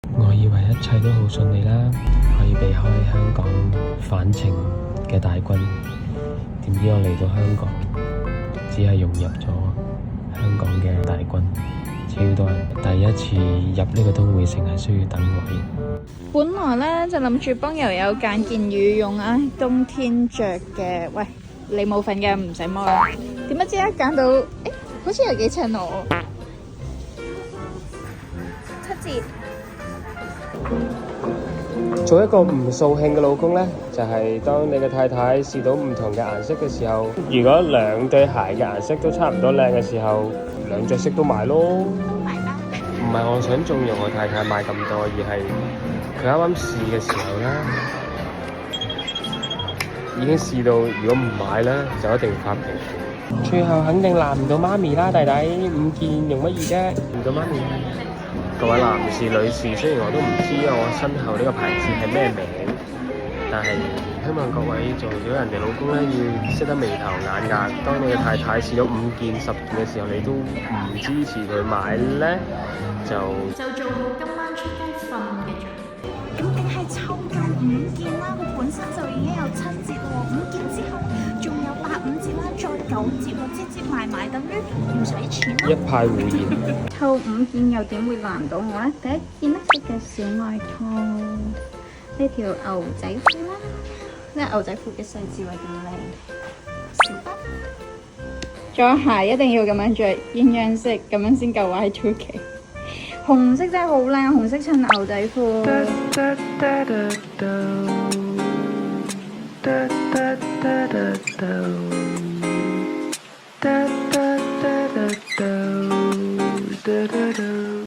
我以為一切都好順利啦，可以避開香港反情嘅大軍，點知我嚟到香港，只係融入咗香港嘅大軍，超多人。第一次入呢個都會城係需要等位。本來呢就諗住幫友友揀件羽絨啊，冬天着嘅。喂，你冇份嘅唔使摸啦。點不知一揀到，好似有幾襯我。7折。做一個唔掃興嘅老公呢，就係當你嘅太太試到唔同嘅顏色嘅時候，如果兩對鞋嘅顏色都差唔多靚嘅時候，兩隻色都買咯。買啦。唔係我想縱容我太太買咁多，而係佢啱啱試嘅時候呢，已經試到如果唔買呢，就一定發脾氣。最後肯定難唔到媽咪啦，弟弟5件容乜易啫，唔到媽咪。各位男士、女士，雖然我都唔知我身後呢個牌子係咩名，但係希望各位做咗人哋老公咧，要識得眉頭眼額。當你嘅太太試咗5件、10件嘅時候，你都唔支持佢買咧，就做好今晚出街瞓嘅準備。咁梗係湊夠5件啦，佢本身就已經有7折喎，5件之後仲有85折啦，再9折喎，折埋埋等於唔使錢咯。一派胡言。湊5件又點會難到我呢？第一件黑色嘅小外套，呢條牛仔褲啦，呢牛仔褲嘅細字位咁靚，小包。着鞋一定要咁樣着，鴛鴦色咁樣先夠Y2K。紅色真係好靚，紅色襯牛仔褲。